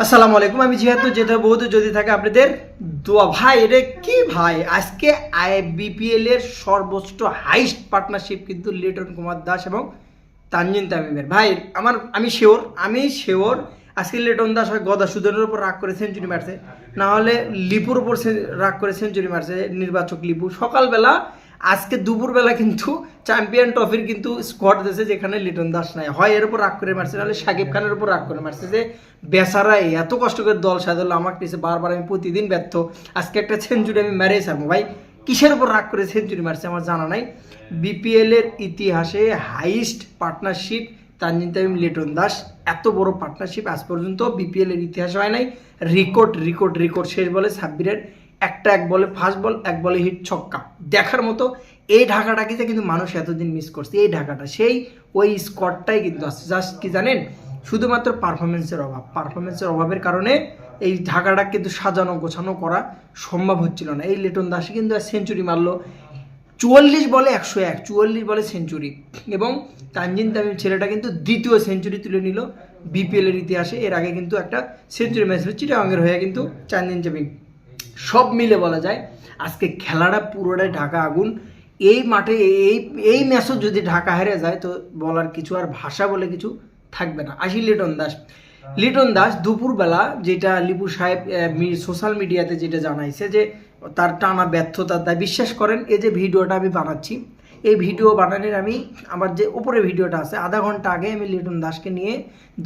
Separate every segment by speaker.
Speaker 1: আসসালামু আলাইকুম। আমি যেহেতু যেটা বহুত যদি থাকে আপনাদের দোয়া ভাই, এটা কি ভাই, আজকে বিপিএল এর সর্বোচ্চ হাইস্ট পার্টনারশিপ কিন্তু লিটন কুমার দাস এবং তানজিন তামিমের ভাই। আমি শিওর আজকে লিটন দাস হয় গদা সুদনের উপর রাগ করে সেঞ্চুরি মারছে, না হলে লিপুর উপর রাগ করে সেঞ্চুরি মারছে নির্বাচক লিপু। সকালবেলা আজকে দুপুরবেলা কিন্তু চ্যাম্পিয়ন ট্রফির কিন্তু স্কোয়াড দিয়েছে যেখানে লিটন দাস নাই, হয় এর উপর রাগ করে মারছে, নাহলে শাকিব খানের উপর রাগ করে মারছে যে বেচারা এত কষ্ট করে দল সাজালো আমাকে নিচে বারবার, আমি প্রতিদিন ব্যর্থ, আজকে একটা সেঞ্চুরি আমি মেরেই ছাড়বো। ভাই কিসের উপর রাগ করে সেঞ্চুরি মারছে আমার জানা নাই। বিপিএল এর ইতিহাসে হাইস্ট পার্টনারশিপ তানজিন তামিম লিটন দাস, এত বড় পার্টনারশিপ আজ পর্যন্ত বিপিএল এর ইতিহাসে হয় নাই। রেকর্ড শেষ বলে সাব্বিরের এক বলে ফার্স্ট বল, এক বলে হিট ছক্কা, দেখার মতো। এই ঢাকাটাকে কিন্তু মানুষ এতদিন মিস করছে, এই ঢাকাটা সেই ওই স্কোয়াডটাই কিন্তু আসছে। জাস্ট কি জানেন, শুধুমাত্র পারফরমেন্সের অভাবের কারণে এই ঢাকাটা কিন্তু সাজানো গোছানো করা সম্ভব হচ্ছিল না। এই লিটন দাসই কিন্তু সেঞ্চুরি মারলো 44 বলে 101, 44 বলে সেঞ্চুরি, এবং তানজিন তামিম ছেলেটা কিন্তু দ্বিতীয় সেঞ্চুরি তুলে নিল বিপিএল এর ইতিহাসে। এর আগে কিন্তু একটা সেঞ্চুরি ম্যাচ ছিল চিটাগাংয়ের হয়ে কিন্তু তানজিন তামিম। সব মিলে বলা যায় আজকে খেলাটা পুরোটাই ঢাকা আগুন। এই মাঠে এই ম্যাচও যদি ঢাকা হেরে যায় তো বলার কিছু আর ভাষা বলে কিছু থাকবে না। আসি লিটন দাস দুপুরবেলা যেটা লিপু সাহেব সোশ্যাল মিডিয়াতে যেটা জানাইছে যে তার টানা ব্যর্থতা, তাই বিশ্বাস করেন এই যে ভিডিওটা আমি বানাচ্ছি, এই ভিডিও বানানোর আমি আমার যে উপরে ভিডিওটা আছে আধা ঘন্টা আগে আমি লিটন দাসকে নিয়ে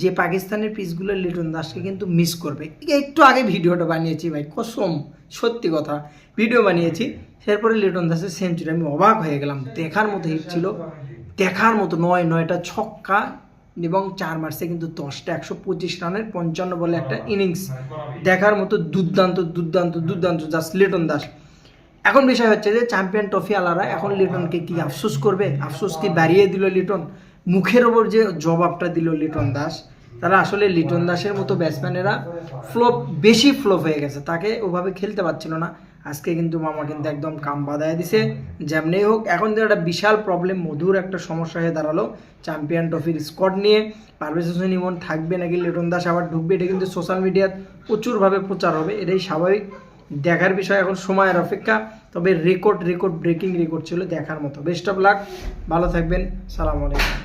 Speaker 1: যে পাকিস্তানের পিচগুলো লিটন দাসকে কিন্তু মিস করবে একটু আগে ভিডিওটা বানিয়েছি ভাই, কসম সত্যি কথা ভিডিও বানিয়েছি। এরপরে লিটন দাসের সেঞ্চুরি আমি অবাক হয়ে গেলাম, দেখার মতো হিট ছিল, দেখার মতো। 9টা ছক্কা এবং 4 মারছে কিন্তু 10টা, 125 রানের 55 বলে একটা ইনিংস, দেখার মতো দুর্দান্ত জাস্ট লিটন দাস। এখন বিষয় হচ্ছে যে চ্যাম্পিয়ন ট্রফি আলারা এখন লিটনকে কি আফসোস করবে, আফসোস কি বাড়িয়ে দিল লিটন, মুখের ওপর যে জবাবটা দিল লিটন দাস। তারা আসলে লিটন দাসের মতো ব্যাটসম্যানেরা বেশি ফ্লপ হয়ে গেছে, তাকে ওভাবে খেলতে পারছিল না। আজকে কিন্তু মামা কিন্তু একদম কাম বাদায় দিছে যেমনি হোক। এখন তো একটা বিশাল প্রবলেম, মধুর একটা সমস্যা হয়ে দাঁড়ালো চ্যাম্পিয়ন ট্রফির স্কোয়াড নিয়ে। পারভেজ হোসেন ইমন থাকবে নাকি লিটন দাস আবার ঢুকবে, এটা কিন্তু সোশ্যাল মিডিয়ায় প্রচুরভাবে প্রচার হবে, এটাই স্বাভাবিক। দেখার বিষয়, এখন সময়ের অপেক্ষা। তবে রেকর্ড ব্রেকিং রেকর্ড ছিল, দেখার মতো। বেস্ট অফ লাক, ভালো থাকবেন, সালাম আলাইকুম।